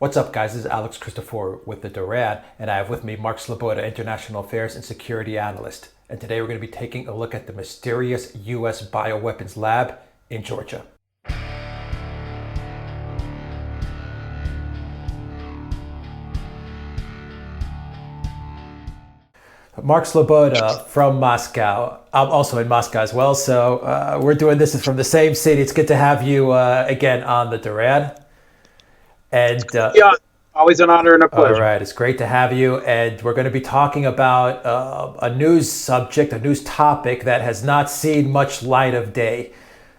What's up, guys? This is Alex Christoforou with the Duran, and I have with me Mark Sleboda, International Affairs and Security Analyst. And today we're going to be taking a look at the mysterious U.S. bioweapons lab in Georgia. Mark Sleboda from Moscow. I'm also in Moscow as well, so we're doing this from the same city. It's good to have you again on the Duran. And yeah, always an honor and a pleasure. All right, it's great to have you. And we're going to be talking about a news subject, a news topic that has not seen much light of day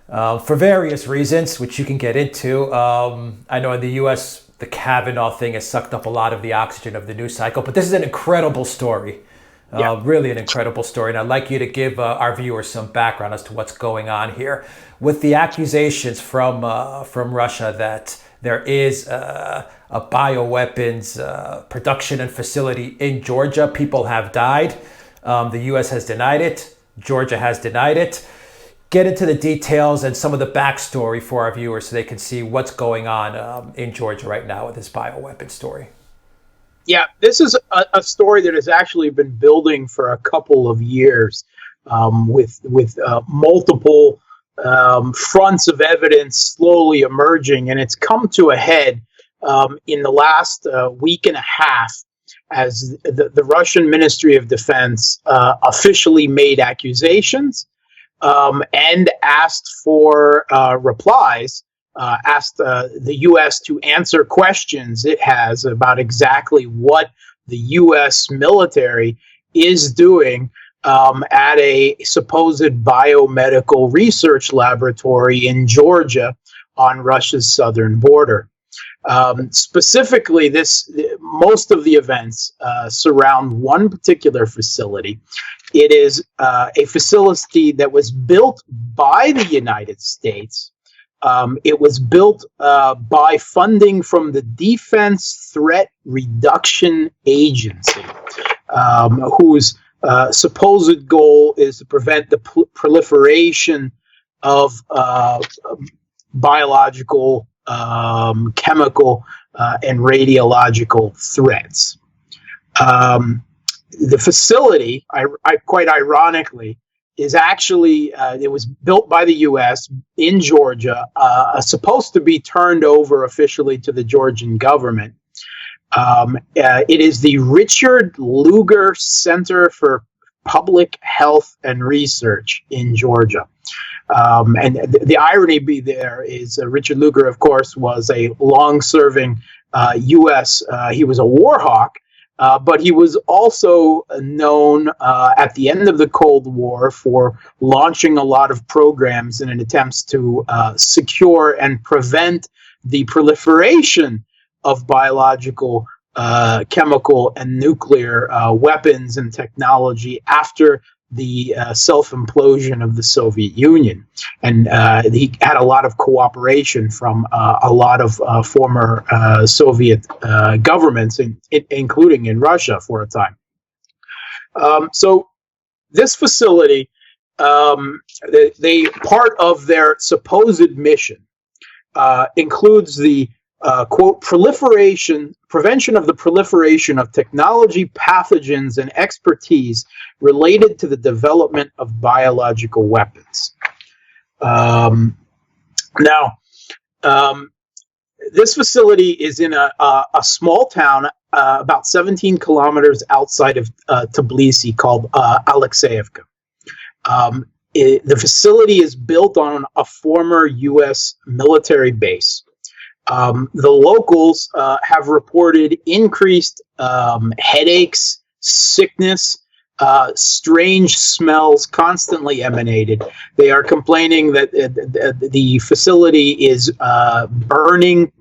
for various reasons, which you can get into. I know in the U.S., the Kavanaugh thing has sucked up a lot of the oxygen of the news cycle, but this is an incredible story. Really an incredible story. And I'd like you to give our viewers some background as to what's going on here with the accusations from Russia that there is a bioweapons production and facility in Georgia. People have died. The U.S. has denied it. Georgia has denied it. Get into the details and some of the backstory for our viewers so they can see what's going on in Georgia right now with this bioweapon story. Yeah, this is a story that has actually been building for a couple of years with multiple fronts of evidence slowly emerging, and it's come to a head in the last week and a half as the Russian Ministry of Defense officially made accusations and asked for replies. Asked the U.S. to answer questions it has about exactly what the U.S. military is doing at a supposed biomedical research laboratory in Georgia on Russia's southern border. Specifically, most of the events surround one particular facility. It is a facility that was built by the United States. It was built by funding from the Defense Threat Reduction Agency, whose supposed goal is to prevent the proliferation of biological, chemical, and radiological threats. The facility, quite ironically, is actually, it was built by the U.S. in Georgia, supposed to be turned over officially to the Georgian government. It is the Richard Lugar Center for Public Health and Research in Georgia. And the irony there is Richard Lugar, of course, was a long-serving U.S., he was a war hawk, but he was also known at the end of the Cold War for launching a lot of programs in an attempt to secure and prevent the proliferation of biological, chemical, and nuclear weapons and technology after the self-implosion of the Soviet Union. And he had a lot of cooperation from a lot of former Soviet governments, including in Russia for a time. So this facility, they part of their supposed mission includes the quote, prevention of the proliferation of technology, pathogens, and expertise related to the development of biological weapons. This facility is in a small town about 17 kilometers outside of Tbilisi called Alexeyevka. The facility is built on a former U.S. military base. The locals have reported increased headaches, sickness, strange smells constantly emanated. They are complaining that the facility is burning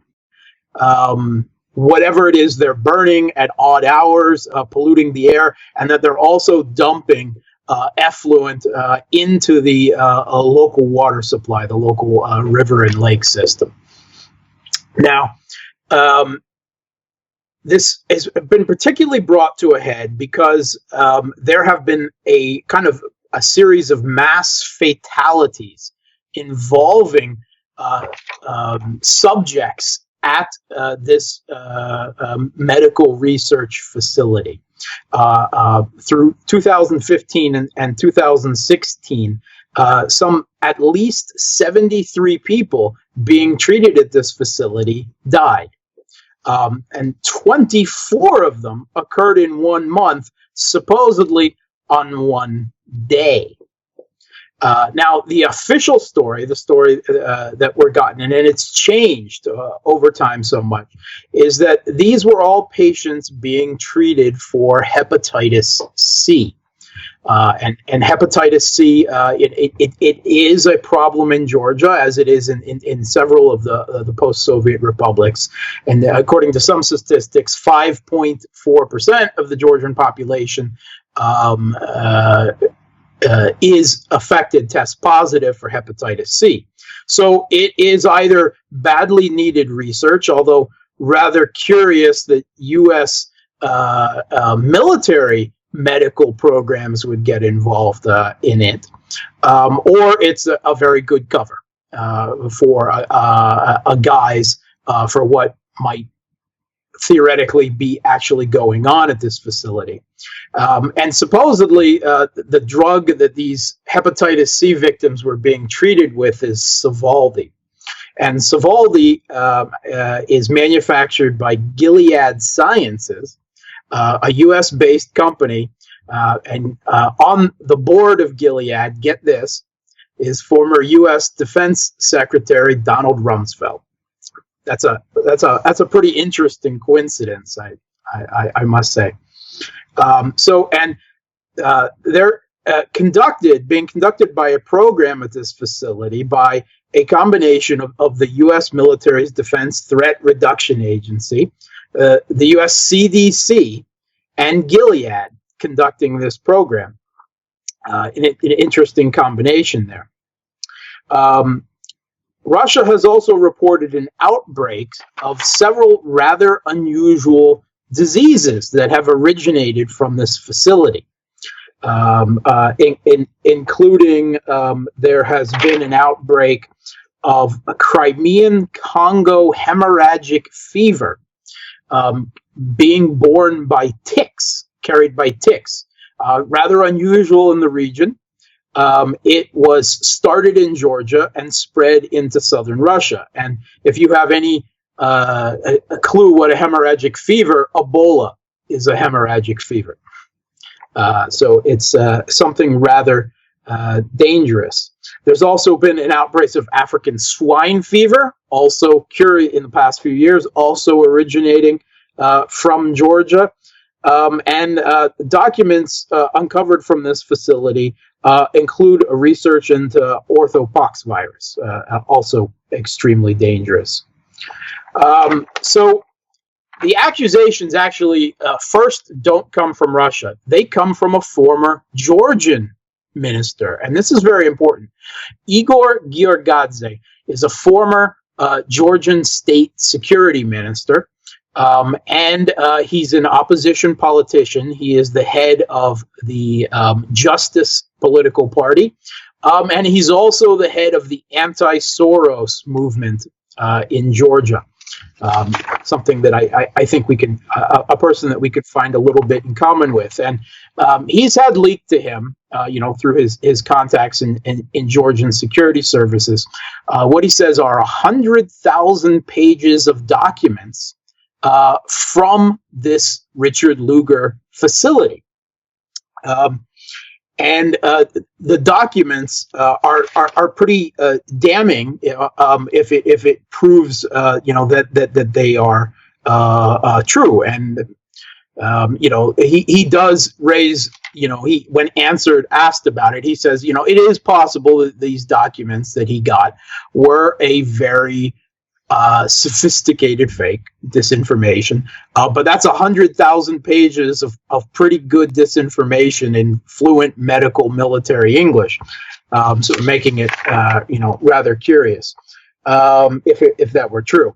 whatever it is they're burning at odd hours, polluting the air, and that they're also dumping effluent into the local water supply, the local river and lake system. Now, this has been particularly brought to a head because there have been a series of mass fatalities involving subjects at this medical research facility. Through 2015 and 2016, some at least 73 people being treated at this facility died. And 24 of them occurred in 1 month, supposedly on one day. Now, the official story, the story that we're gotten, and it's changed over time so much, is that these were all patients being treated for hepatitis C. And hepatitis C, it is a problem in Georgia, as it is in several of the post-Soviet republics. And according to some statistics, 5.4% of the Georgian population is affected, tests positive for hepatitis C. So it is either badly needed research, although rather curious that U.S. Military medical programs would get involved in it, or it's a very good cover for a guise for what might theoretically be actually going on at this facility. And supposedly the drug that these hepatitis C victims were being treated with is Sovaldi. And Sovaldi is manufactured by Gilead Sciences, a US-based company, and on the board of Gilead, get this, is former US Defense Secretary Donald Rumsfeld. That's a pretty interesting coincidence, I must say. They're being conducted by a program at this facility by a combination of the U.S. military's Defense Threat Reduction Agency, the U.S. CDC, and Gilead conducting this program. An interesting combination there. Russia has also reported an outbreak of several rather unusual diseases that have originated from this facility, including there has been an outbreak of a Crimean Congo hemorrhagic fever being borne by ticks, carried by ticks, rather unusual in the region. It was started in Georgia and spread into southern Russia. And if you have any a clue what a hemorrhagic fever, Ebola is a hemorrhagic fever. So it's something rather dangerous. There's also been an outbreak of African swine fever, also cured in the past few years, also originating from Georgia. And documents uncovered from this facility include a research into orthopox virus, also extremely dangerous. So the accusations actually first don't come from Russia. They come from a former Georgian minister, and this is very important. Igor Giorgadze is a former Georgian state security minister. And he's an opposition politician. He is the head of the Justice political party. And he's also the head of the anti-Soros movement in Georgia. Something that I think we can, a person that we could find a little bit in common with. And he's had leaked to him, through his contacts in Georgian security services. What he says are 100,000 pages of documents from this Richard Lugar facility. And the documents are pretty damning if it proves that they are true. And he does raise, when asked about it, he says, it is possible that these documents that he got were a very sophisticated fake disinformation, but that's 100,000 pages of pretty good disinformation in fluent medical military English, so making it rather curious if that were true.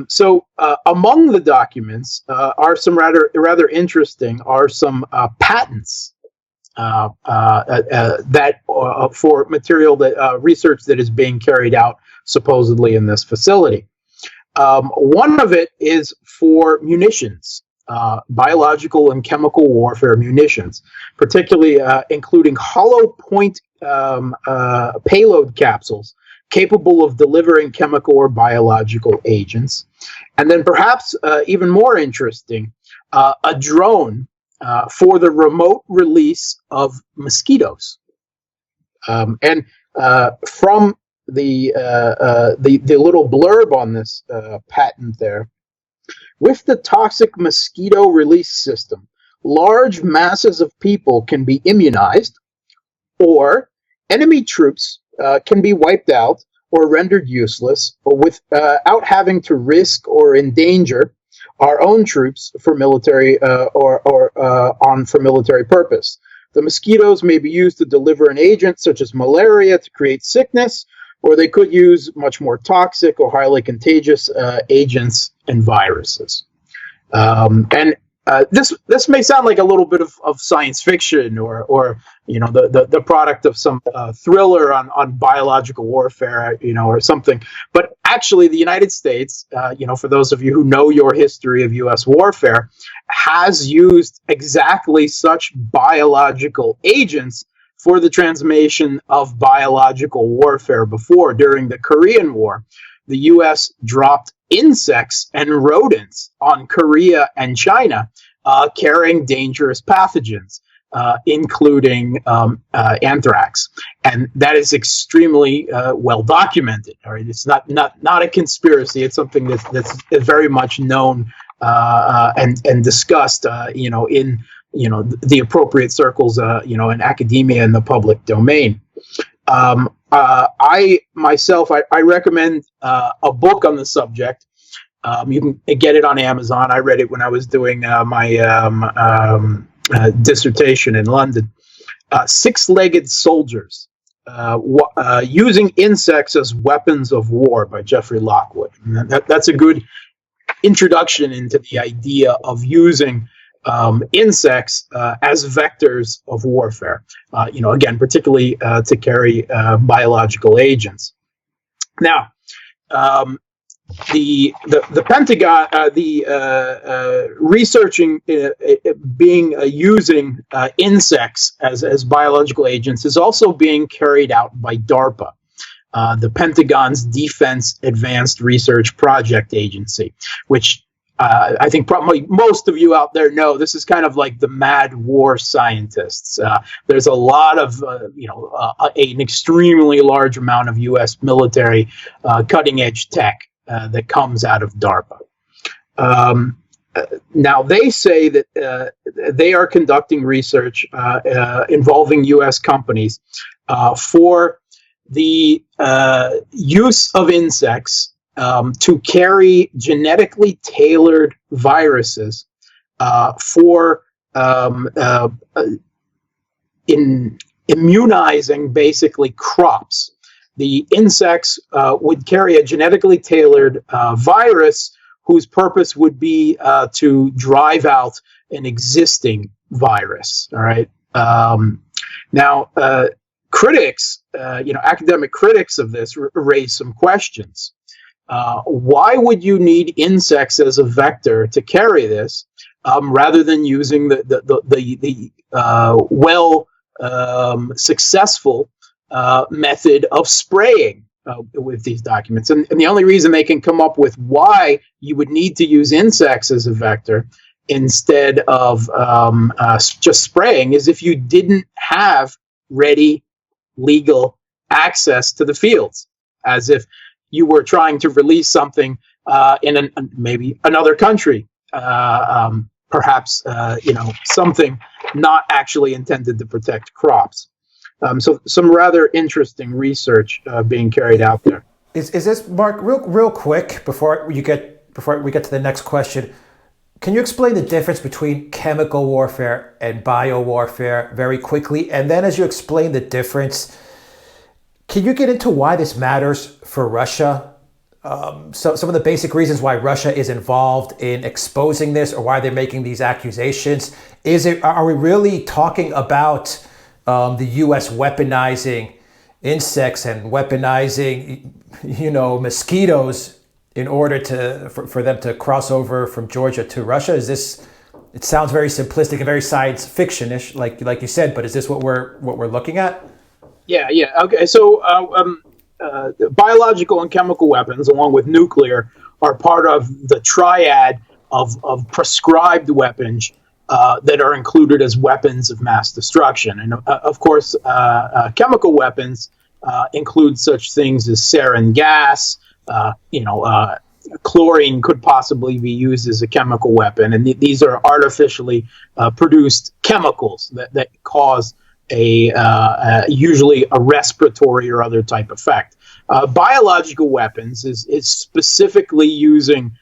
So among the documents are some rather interesting are some patents that for material that research that is being carried out supposedly in this facility. One of it is for munitions, biological and chemical warfare munitions, particularly including hollow point payload capsules capable of delivering chemical or biological agents. And then perhaps even more interesting, a drone for the remote release of mosquitoes. And from the little blurb on this patent there, with the toxic mosquito release system, large masses of people can be immunized, or enemy troops can be wiped out or rendered useless, or without having to risk or endanger our own troops for military for military purpose. The mosquitoes may be used to deliver an agent such as malaria to create sickness, or they could use much more toxic or highly contagious agents and viruses. This may sound like a little bit of science fiction, or the product of some thriller on biological warfare, or something. But actually, the United States, for those of you who know your history of U.S. warfare, has used exactly such biological agents for the transmission of biological warfare before. During the Korean War, the U.S. dropped insects and rodents on Korea and China, carrying dangerous pathogens, including anthrax, and that is extremely well documented. All right, it's not a conspiracy. It's something that's very much known and discussed, in the appropriate circles, in academia and the public domain. I myself recommend a book on the subject. You can get it on Amazon. I read it when I was doing my dissertation in London. Six-Legged Soldiers, Using Insects as Weapons of War by Jeffrey Lockwood. And that's a good introduction into the idea of using insects as vectors of warfare, again, particularly to carry biological agents. Now, the Pentagon, researching using insects as biological agents is also being carried out by DARPA, the Pentagon's Defense Advanced Research Project Agency, which I think probably most of you out there know. This is kind of like the mad war scientists. There's a lot of, an extremely large amount of U.S. military cutting edge tech that comes out of DARPA. Now, they say that they are conducting research involving U.S. companies for the use of insects to carry genetically tailored viruses for immunizing basically crops. The insects would carry a genetically tailored virus whose purpose would be to drive out an existing virus. All right. Now, critics, academic critics of this raise some questions. Why would you need insects as a vector to carry this, rather than using the successful method of spraying with these documents? And the only reason they can come up with why you would need to use insects as a vector instead of just spraying is if you didn't have ready legal access to the fields, as if you were trying to release something in maybe another country, perhaps something not actually intended to protect crops. So some rather interesting research being carried out there. Is this, Mark, real quick before we get to the next question? Can you explain the difference between chemical warfare and bio warfare very quickly? And then as you explain the difference, can you get into why this matters for Russia? So some of the basic reasons why Russia is involved in exposing this, or why they're making these accusations. Are we really talking about the U.S. weaponizing insects and weaponizing, mosquitoes in order for them to cross over from Georgia to Russia? Is this? It sounds very simplistic and very science fiction-ish, like you said. But is this what we're looking at? Yeah. Okay. So biological and chemical weapons, along with nuclear, are part of the triad of prescribed weapons that are included as weapons of mass destruction. And of course, chemical weapons include such things as sarin gas. Chlorine could possibly be used as a chemical weapon, and these are artificially produced chemicals that cause usually a respiratory or other type effect. Biological weapons is specifically using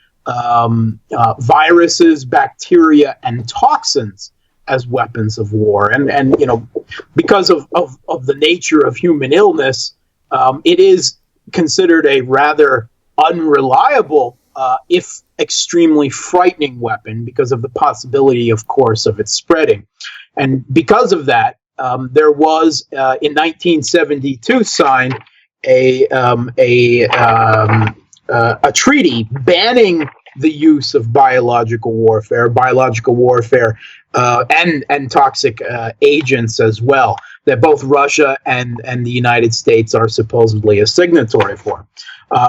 viruses, bacteria, and toxins as weapons of war. And because of the nature of human illness, it is considered a rather unreliable, if extremely frightening weapon, because of the possibility, of course, of it spreading. And because of that, there was in 1972 signed a treaty banning the use of biological warfare, and toxic agents as well, that both Russia and the United States are supposedly a signatory for.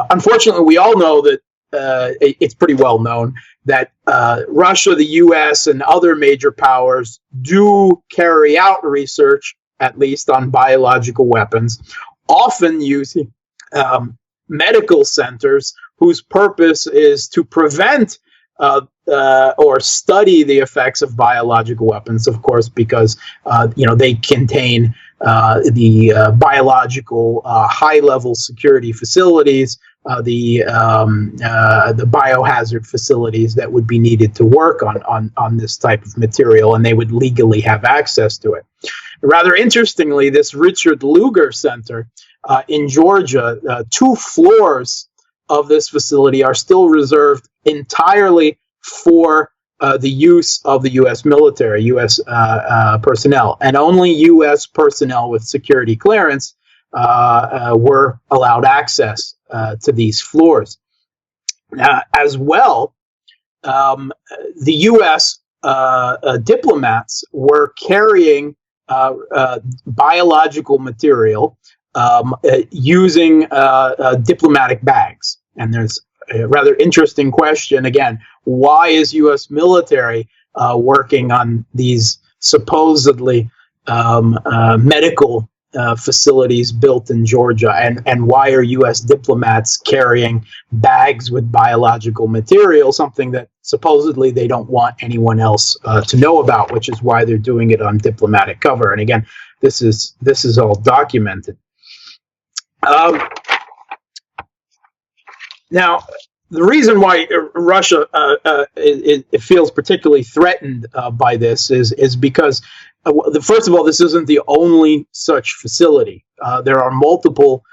Unfortunately, we all know that it's pretty well known that Russia, the U.S., and other major powers do carry out research, at least on biological weapons, often using medical centers whose purpose is to prevent or study the effects of biological weapons, of course, because they contain the biological high-level security facilities, the biohazard facilities that would be needed to work on this type of material, and they would legally have access to it. Rather interestingly, this Richard Lugar Center in Georgia, 2 floors of this facility are still reserved entirely for the use of the U.S. military, U.S. Personnel, and only U.S. personnel with security clearance were allowed access to these floors. As well, the U.S. Diplomats were carrying biological material using diplomatic bags. And there's a rather interesting question again: why is U.S. military working on these supposedly medical facilities built in Georgia, and why are U.S. diplomats carrying bags with biological material, something that supposedly they don't want anyone else to know about, which is why they're doing it on diplomatic cover. And again, this is all documented. Now, the reason why Russia it feels particularly threatened by this is because, first of all, this isn't the only such facility. There are multiple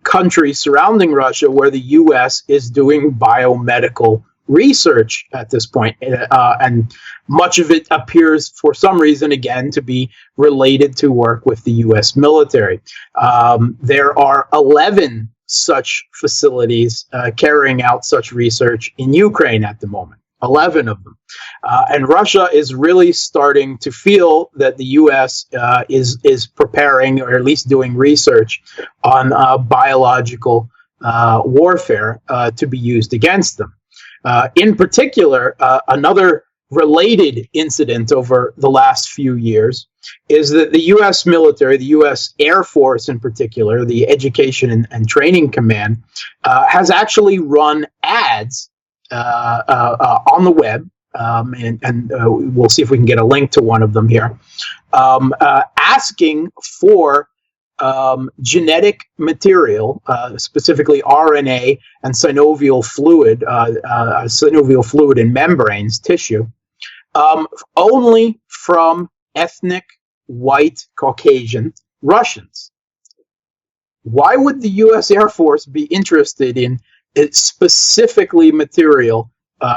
countries surrounding Russia where the U.S. is doing biomedical research at this point, and much of it appears, for some reason, again, to be related to work with the U.S. military. There are 11 such facilities carrying out such research in Ukraine at the moment, 11 of them. And Russia is really starting to feel that the U.S. is preparing, or at least doing research on biological warfare to be used against them. In particular, another related incident over the last few years is that the U.S. military, the U.S. Air Force in particular, the Education and Training Command, has actually run ads on the web, and we'll see if we can get a link to one of them here, asking for genetic material, specifically RNA and synovial fluid and membranes, tissue, only from ethnic white Caucasian Russians. Why would the U.S. Air Force be interested in specifically material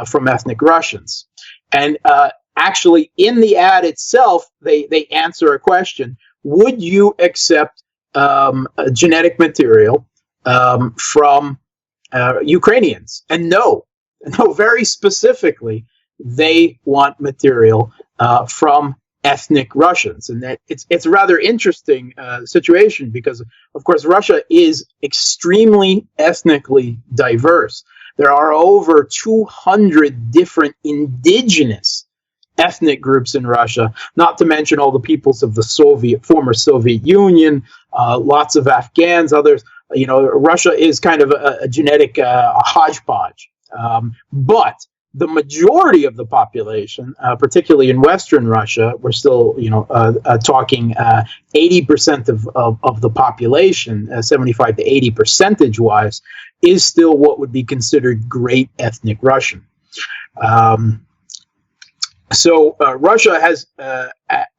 from ethnic Russians? And actually, in the ad itself, they answer a question: would you accept genetic material from Ukrainians. And no, very specifically, they want material from ethnic Russians. And that it's a rather interesting situation because, of course, Russia is extremely ethnically diverse. There are over 200 different indigenous ethnic groups in Russia, not to mention all the peoples of the former Soviet Union, lots of Afghans, others. Russia is kind of a genetic hodgepodge. But the majority of the population, particularly in Western Russia, we're still, talking 80% of the population, 75 to 80 percentage-wise, is still what would be considered great ethnic Russian. So Russia has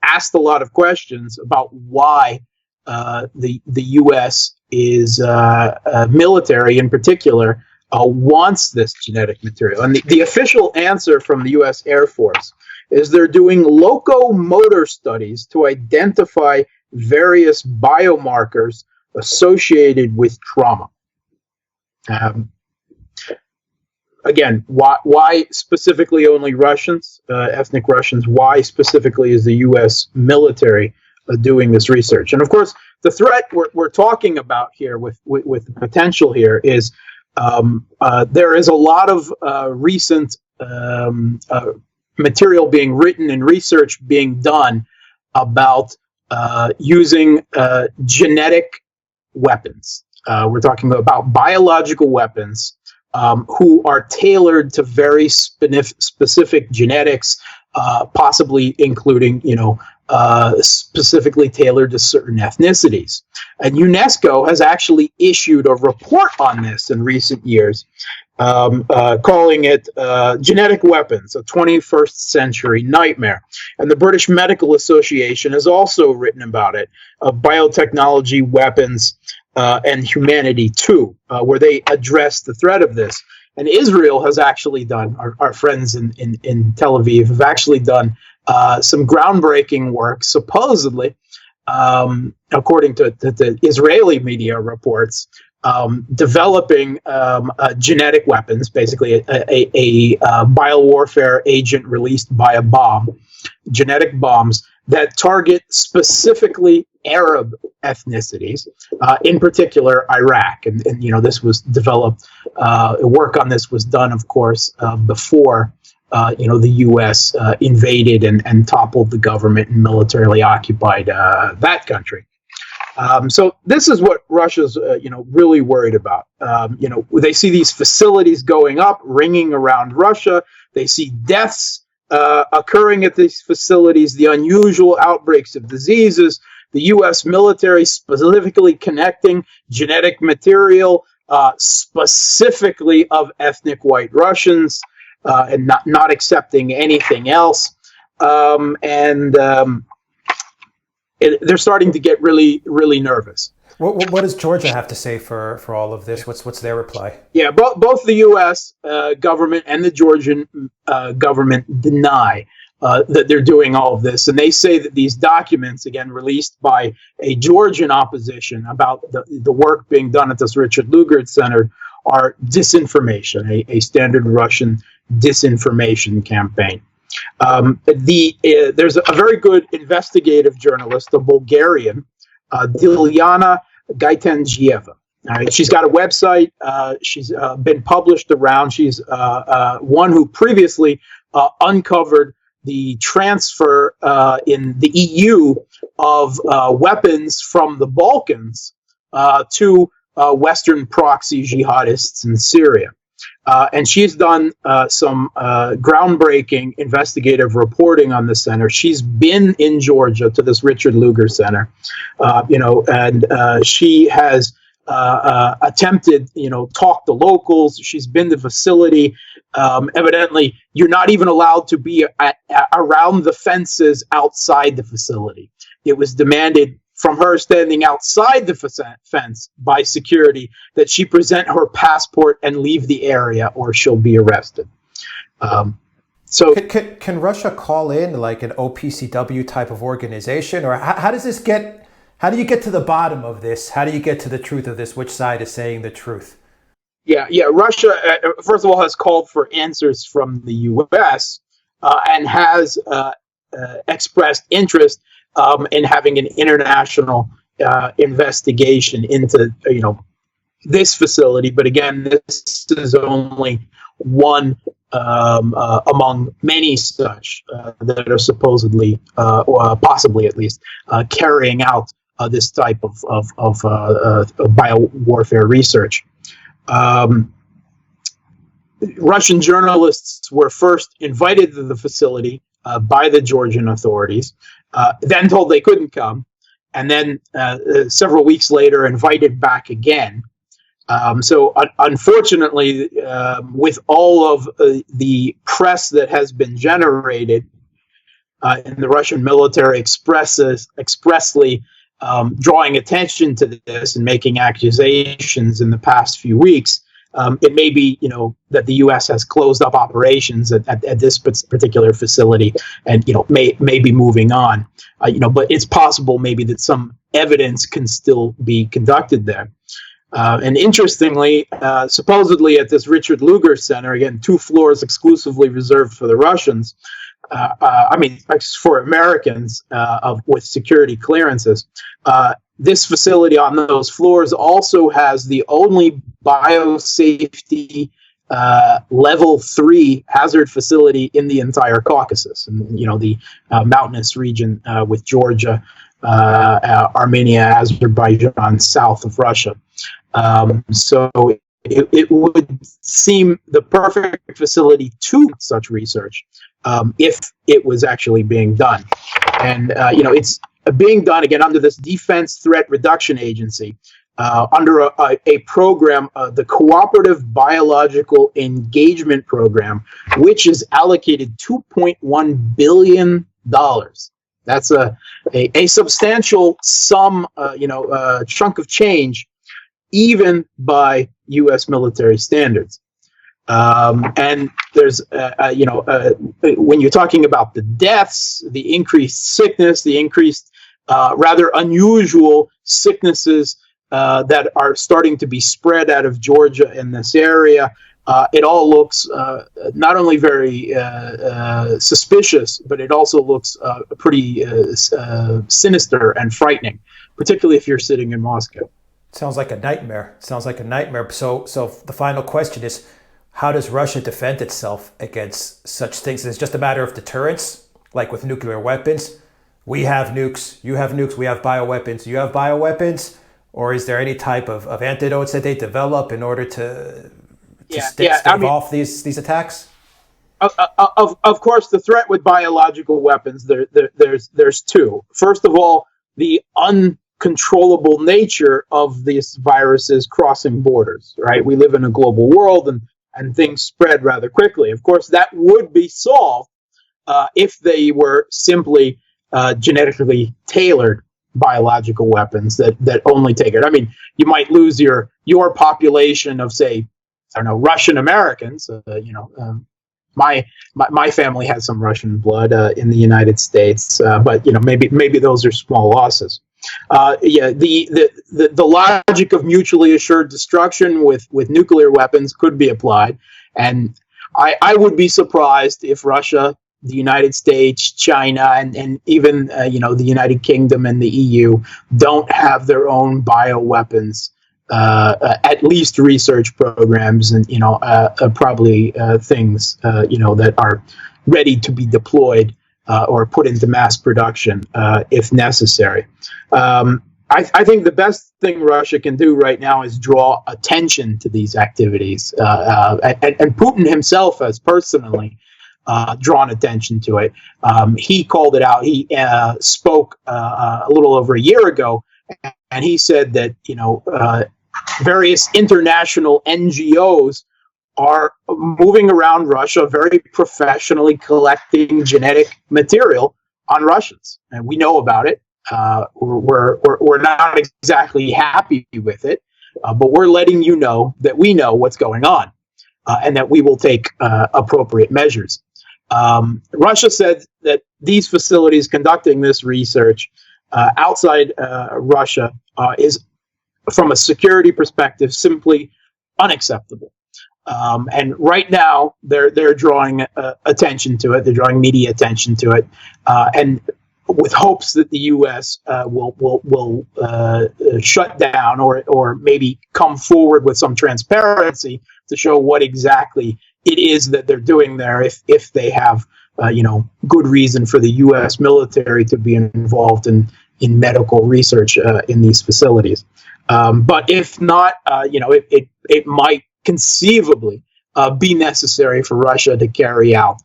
asked a lot of questions about why the U.S. is military in particular wants this genetic material. And the official answer from the U.S. Air Force is they're doing locomotor studies to identify various biomarkers associated with trauma. Again, why specifically only Russians, ethnic Russians? Why specifically is the U.S. military doing this research? And of course, the threat we're talking about here with the potential here is there is a lot of recent material being written and research being done about using genetic weapons. We're talking about biological weapons who are tailored to very specific genetics, possibly including, specifically tailored to certain ethnicities. And UNESCO has actually issued a report on this in recent years, calling it Genetic Weapons, a 21st Century Nightmare. And the British Medical Association has also written about it, Biotechnology, Weapons, and Humanity Too, where they address the threat of this. And Israel has actually done, our friends in Tel Aviv have actually done some groundbreaking work, supposedly, according to the Israeli media reports, developing genetic weapons, basically a biowarfare agent released by a bomb, genetic bombs that target specifically Arab ethnicities, in particular Iraq. And this was developed, work on this was done, of course, before the U.S. invaded and toppled the government and militarily occupied that country. So this is what Russia's, really worried about. They see these facilities going up, ringing around Russia. They see deaths occurring at these facilities, the unusual outbreaks of diseases, the U.S. military specifically connecting genetic material, specifically of ethnic white Russians, and not accepting anything else. They're starting to get really, really nervous. What does Georgia have to say for all of this? What's their reply? Yeah, both the U.S. Government and the Georgian government deny that they're doing all of this. And they say that these documents, again, released by a Georgian opposition about the work being done at this Richard Lugar Center, are disinformation, a standard Russian disinformation campaign. There's a very good investigative journalist, a Bulgarian, Dilyana Gaitengieva. She's got a website. She's been published around. She's one who previously uncovered the transfer in the EU of weapons from the Balkans to Western proxy jihadists in Syria. And she's done some groundbreaking investigative reporting on the center. She's been in Georgia to this Richard Lugar Center, and she has attempted, talk to locals. She's been to the facility. Evidently, you're not even allowed to be around the fences outside the facility. It was demanded from her standing outside the fence by security that she present her passport and leave the area or she'll be arrested. So can Russia call in like an OPCW type of organization, or how does this how do you get to the bottom of this? How do you get to the truth of this? Which side is saying the truth? Yeah. Russia, first of all, has called for answers from the U.S. And has expressed interest in having an international investigation into, this facility. But again, this is only one among many such that are supposedly, or possibly at least, carrying out this type of biowarfare research. Russian journalists were first invited to the facility by the Georgian authorities, then told they couldn't come, and then several weeks later invited back again. Unfortunately, with all of the press that has been generated, and the Russian military expressly drawing attention to this and making accusations in the past few weeks, it may be, that the U.S. has closed up operations at this particular facility, and may be moving on. But it's possible maybe that some evidence can still be conducted there. And interestingly, supposedly at this Richard Lugar Center, again, 2 floors exclusively reserved for the Russians. For Americans with security clearances. This facility on those floors also has the only biosafety level 3 hazard facility in the entire Caucasus, and the mountainous region with Georgia, Armenia, Azerbaijan, south of Russia. So it would seem the perfect facility to such research if it was actually being done. And, it's being done, again, under this Defense Threat Reduction Agency, under a program, the Cooperative Biological Engagement Program, which is allocated $2.1 billion. That's a substantial sum, chunk of change, even by U.S. military standards. And there's, when you're talking about the deaths, the increased sickness, the increased, rather unusual sicknesses that are starting to be spread out of Georgia in this area, it all looks not only very suspicious, but it also looks pretty sinister and frightening, particularly if you're sitting in Moscow. Sounds like a nightmare. So the final question is, how does Russia defend itself against such things? Is it just a matter of deterrence, like with nuclear weapons? We have nukes, you have nukes, we have bioweapons, you have bioweapons? Or is there any type of antidotes that they develop in order to stave off these attacks? Of course, the threat with biological weapons, there's 2. First of all, the uncontrollable nature of these viruses crossing borders, right? We live in a global world, and things spread rather quickly. Of course, that would be solved if they were simply genetically tailored biological weapons that only take it. I mean, you might lose your population of, say, I don't know, Russian Americans. My family has some Russian blood in the United States, but maybe those are small losses. The logic of mutually assured destruction with nuclear weapons could be applied, and I would be surprised if Russia, the United States, China, and even the United Kingdom and the EU don't have their own bioweapons, at least research programs, and probably things that are ready to be deployed or put into mass production if necessary. I think the best thing Russia can do right now is draw attention to these activities, and Putin himself has personally drawn attention to it. He called it out. He spoke a little over a year ago, and he said that various international NGOs are moving around Russia very professionally collecting genetic material on Russians, and we know about it. We're not exactly happy with it, but we're letting you know that we know what's going on, and that we will take appropriate measures. Russia said that these facilities conducting this research outside Russia is, from a security perspective, simply unacceptable. And right now, they're drawing attention to it. They're drawing media attention to it, and with hopes that the U.S. will shut down or maybe come forward with some transparency to show what exactly it is that they're doing there, if they have good reason for the U.S. military to be involved in medical research in these facilities. But if not, it might conceivably be necessary for Russia to carry out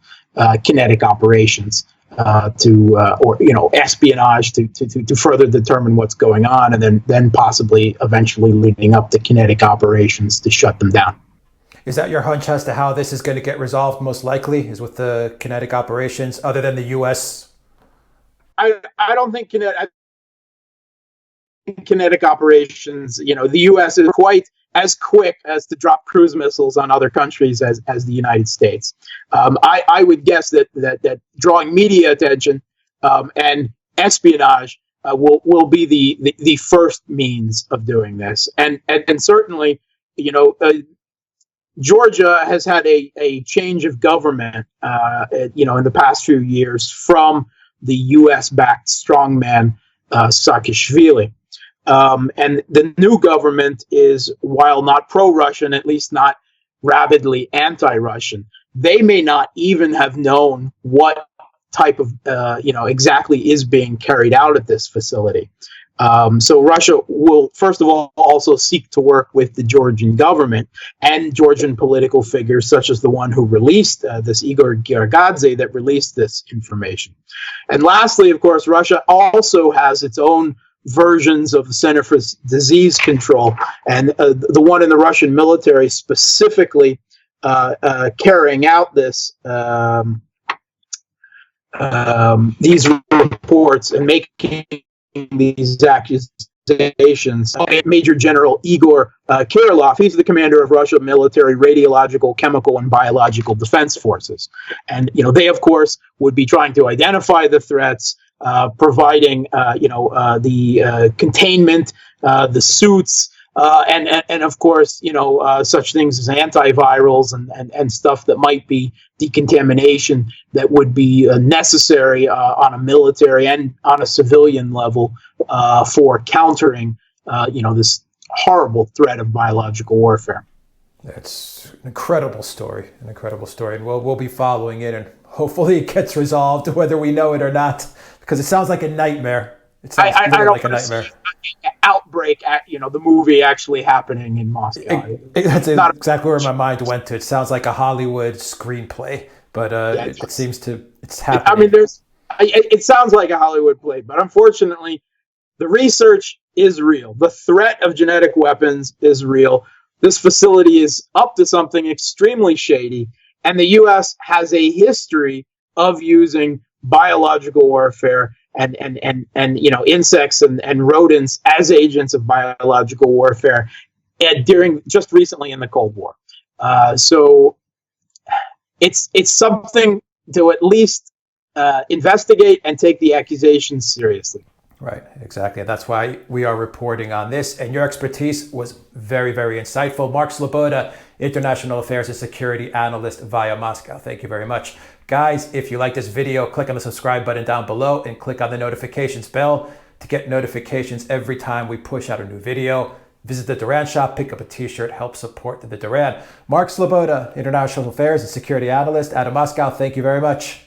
kinetic operations or espionage to further determine what's going on, and then possibly eventually leading up to kinetic operations to shut them down. Is that your hunch as to how this is going to get resolved? Most likely is with the kinetic operations, other than the U.S. I don't think kinetic operations. The U.S. is quite as quick as to drop cruise missiles on other countries as the United States. I would guess that drawing media attention and espionage will be the first means of doing this, and certainly, Georgia has had a change of government, in the past few years from the U.S.-backed strongman Saakashvili. And the new government is, while not pro-Russian, at least not rabidly anti-Russian. They may not even have known what type of, exactly is being carried out at this facility. So Russia will, first of all, also seek to work with the Georgian government and Georgian political figures, such as the one who released this Igor Giorgadze, that released this information. And lastly, of course, Russia also has its own versions of the Center for Disease Control, and the one in the Russian military specifically carrying out this these reports and making these accusations. Major General Igor Kirillov, he's the commander of Russian military radiological, chemical, and biological defense forces. And, they, of course, would be trying to identify the threats, providing, the containment, the suits, and of course, such things as antivirals and stuff that might be decontamination that would be necessary on a military and on a civilian level for countering, this horrible threat of biological warfare. It's an incredible story, and we'll be following it, and hopefully it gets resolved, whether we know it or not, because it sounds like a nightmare. It sounds like a nightmare. Outbreak, the movie actually happening in Moscow. That's exactly where my mind went to. It sounds like a Hollywood screenplay, but it's happening. I mean, it sounds like a Hollywood play, but unfortunately, the research is real. The threat of genetic weapons is real. This facility is up to something extremely shady, and the U.S. has a history of using biological warfare and insects and rodents as agents of biological warfare during just recently in the Cold War. So it's something to at least investigate and take the accusations seriously. Right, exactly. That's why we are reporting on this. And your expertise was very, very insightful. Mark Sleboda, International Affairs and Security Analyst via Moscow. Thank you very much. Guys, if you like this video, click on the subscribe button down below and click on the notifications bell to get notifications every time we push out a new video. Visit the Duran shop, pick up a t-shirt, help support the Duran. Mark Sleboda, International Affairs and Security Analyst out of Moscow. Thank you very much.